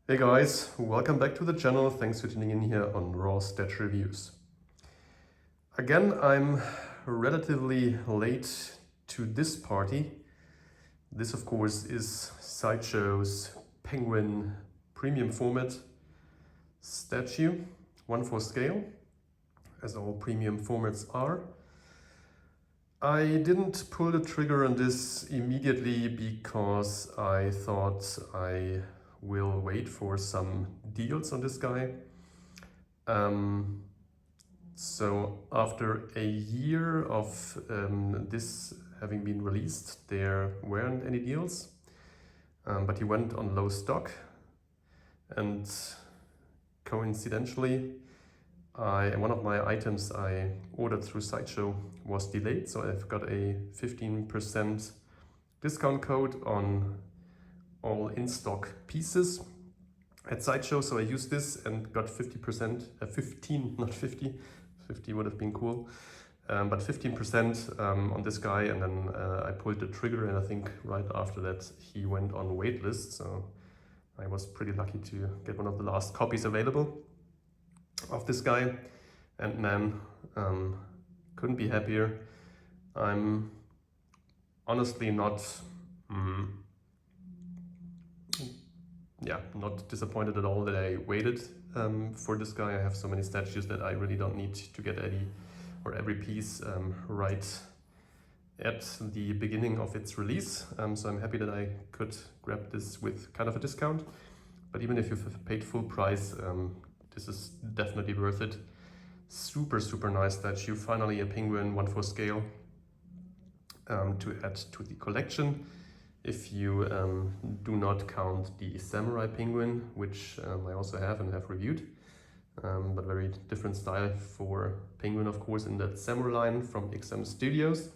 Hey guys, welcome back to the channel. Thanks for tuning in here on Raw Stats Reviews. Again, I'm relatively late to this party. This of course is Sideshow's Penguin premium format statue, 1/4 scale, as all premium formats are. I didn't pull the trigger on this immediately because I thought I will wait for some deals on this guy. So after a year of this having been released, there weren't any deals, but he went on low stock, and coincidentally, one of my items I ordered through Sideshow was delayed, so I've got a 15% discount code on all in-stock pieces at Sideshow, so I used this and got 50%, 15, not 50, 50 would have been cool, but 15% on this guy, and then I pulled the trigger, and I think right after that he went on waitlist, so I was pretty lucky to get one of the last copies available of this guy, and man, couldn't be happier. I'm honestly not not disappointed at all that I waited for this guy. I have so many statues that I really don't need to get every piece right at the beginning of its release. So I'm happy that I could grab this with kind of a discount. But even if you've paid full price, this is definitely worth it. Super, super nice statue. Finally a penguin 1/4 scale to add to the collection. If you do not count the samurai penguin, which I also have and have reviewed, but very different style for penguin, of course, in that samurai line from XM Studios.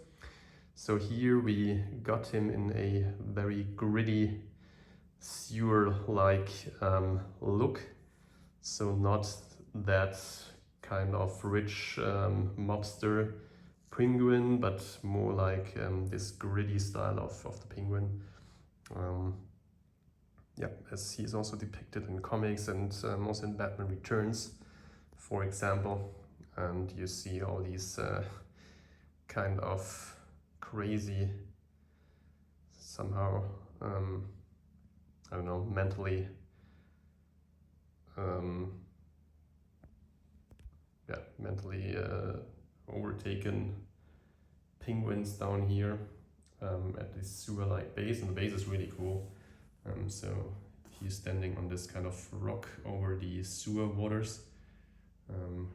So here we got him in a very gritty, sewer-like look. So not that kind of rich mobster penguin, but more like this gritty style of the penguin. As he is also depicted in comics and also in Batman Returns, for example. And you see all these kind of crazy, somehow, I don't know, mentally overtaken penguins down here at this sewer-like base, and the base is really cool. So he's standing on this kind of rock over the sewer waters,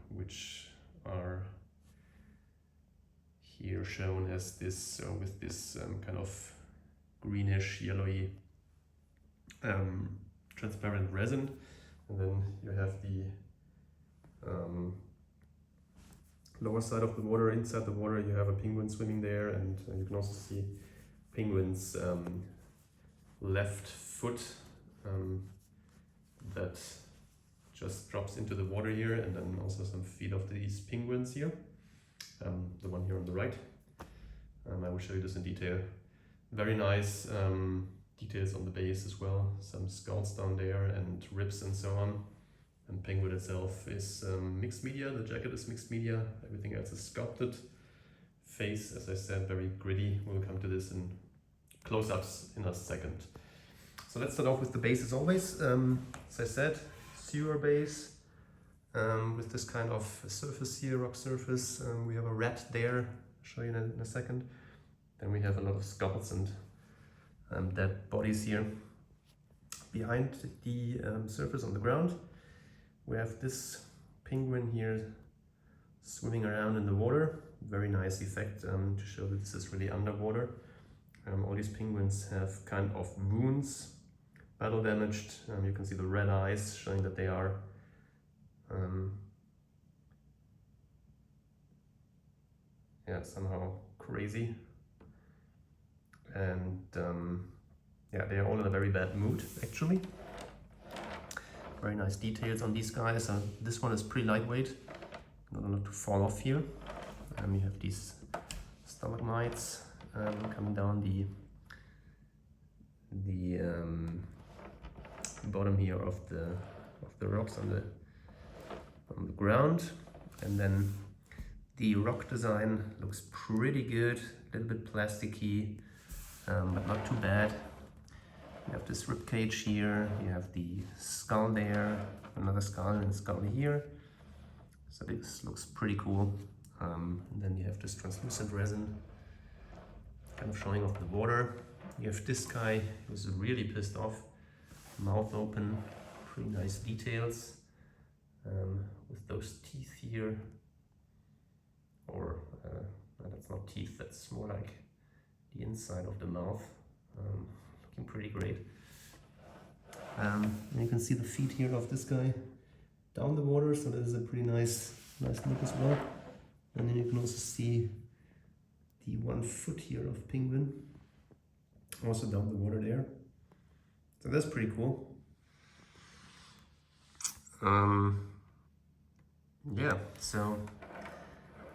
which are here shown as this with this kind of greenish, yellowy, transparent resin, and then you have the lower side of the water. Inside the water you have a penguin swimming there, and you can also see penguin's left foot that just drops into the water here, and then also some feet of these penguins here, the one here on the right. I will show you this in detail. Very nice details on the base as well, some skulls down there and ribs and so on. And penguin itself is mixed media, the jacket is mixed media, everything else is sculpted. Face, as I said, very gritty. We'll come to this in close-ups in a second. So let's start off with the base as always. As I said, sewer base with this kind of surface here, rock surface. We have a rat there, I'll show you in a second. Then we have a lot of skulls and dead bodies here. Behind the surface on the ground, we have this penguin here swimming around in the water. Very nice effect to show that this is really underwater. All these penguins have kind of wounds, battle damaged. You can see the red eyes showing that they are somehow crazy. And they are all in a very bad mood actually. Very nice details on these guys. This one is pretty lightweight, not to fall off here. You have these stalagmites coming down the bottom here of the rocks on the ground. And then the rock design looks pretty good, a little bit plasticky, but not too bad. You have this rib cage here, you have the skull there, another skull and skull here. So this looks pretty cool. And then you have this translucent resin, kind of showing off the water. You have this guy who's really pissed off, mouth open, pretty nice details, with those teeth here. Or that's not teeth, that's more like the inside of the mouth. Looking pretty great. And you can see the feet here of this guy down the water, so that is a pretty nice look as well. And then you can also see the 1 foot here of penguin, also down the water there. So that's pretty cool. Yeah, so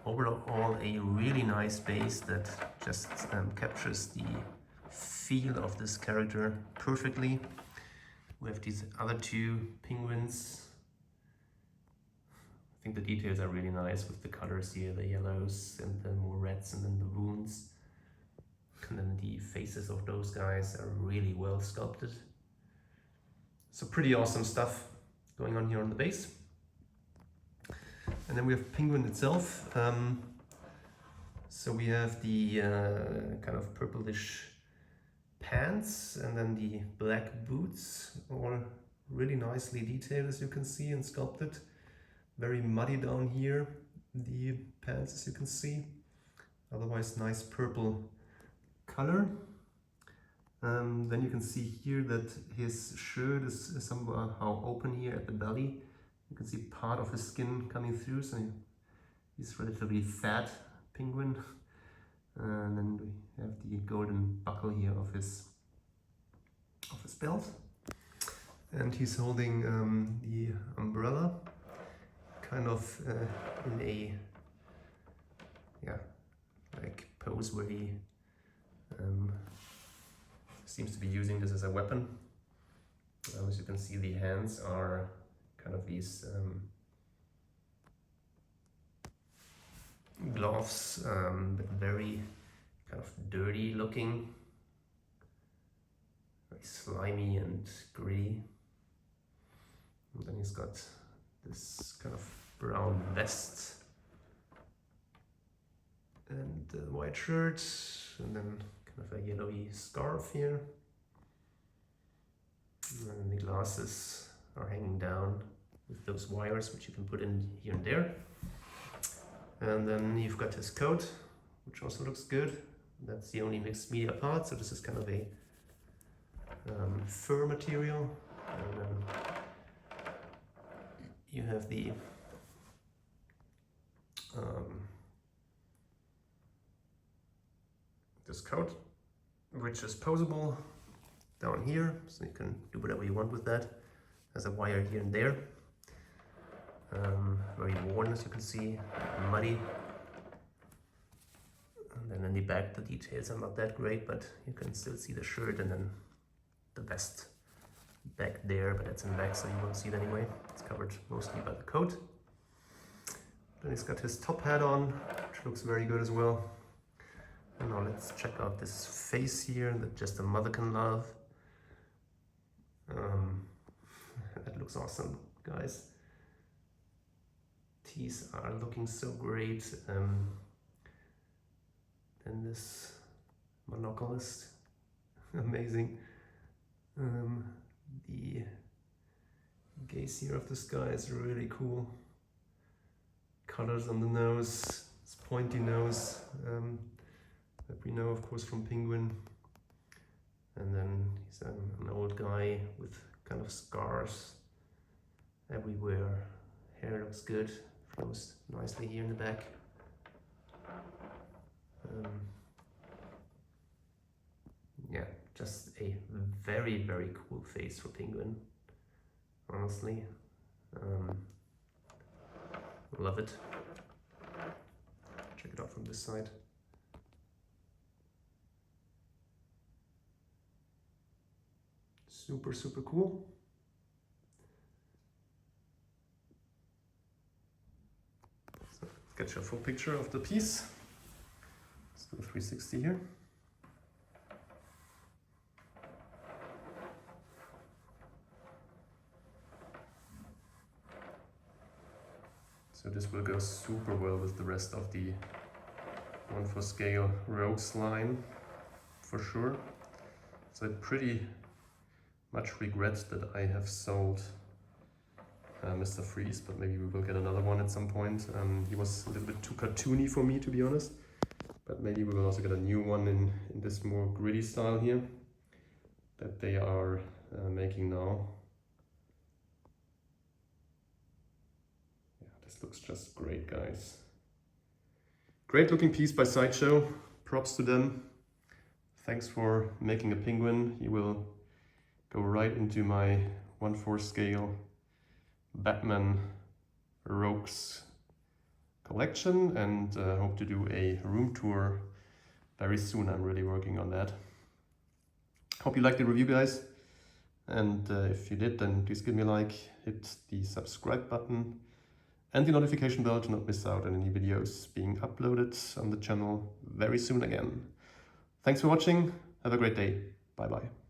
overall a really nice base that just captures the feel of this character perfectly. We have these other 2 penguins. I think the details are really nice with the colors here, the yellows and the more reds and then the wounds. And then the faces of those guys are really well sculpted. So pretty awesome stuff going on here on the base. And then we have penguin itself. So we have the kind of purplish pants and then the black boots, all really nicely detailed as you can see and sculpted. Very muddy down here, the pants as you can see. Otherwise nice purple color. Then you can see here that his shirt is somehow open here at the belly. You can see part of his skin coming through, so he's relatively fat penguin. And then we have the golden buckle here of his belt. And he's holding the umbrella, kind of in a like pose where he seems to be using this as a weapon. As you can see, the hands are kind of these gloves, but very kind of dirty looking, very slimy and gritty. And then he's got this kind of brown vest and a white shirt, and then kind of a yellowy scarf here. And the glasses are hanging down with those wires, which you can put in here and there. And then you've got his coat, which also looks good. That's the only mixed media part, so this is kind of a fur material. And then you have the this coat, which is posable down here, so you can do whatever you want with that. There's a wire here and there. Very worn, as you can see, muddy. And then in the back, the details are not that great, but you can still see the shirt and then the vest back there, but that's in the back, so you won't see it anyway. It's covered mostly by the coat. Then he's got his top hat on, which looks very good as well. And now let's check out this face here that just a mother can love. That looks awesome, guys. Teeth are looking so great. And this monocle is amazing. The gaze here of the sky is really cool. Colors on the nose, this pointy nose that we know, of course, from penguin. And then he's an old guy with kind of scars everywhere. Hair looks good, flows nicely here in the back. Yeah, just a very, very cool face for penguin, honestly. Love it. Check it out from this side. Super, super cool. get you a full picture of the piece. Let's do a 360 here. So this will go super well with the rest of the 1/4 scale rogues line, for sure. So I pretty much regret that I have sold Mr. Freeze, but maybe we will get another one at some point. He was a little bit too cartoony for me, to be honest. But maybe we will also get a new one in this more gritty style here that they are making now. Yeah, this looks just great, guys. Great looking piece by Sideshow. Props to them. Thanks for making a penguin. He will go right into my 1/4 scale Batman Rogues collection, and hope to do a room tour very soon. I'm really working on that. Hope you liked the review, guys, and if you did, then please give me a like, hit the subscribe button and the notification bell to not miss out on any videos being uploaded on the channel very soon again. Thanks for watching. Have a great day. Bye bye.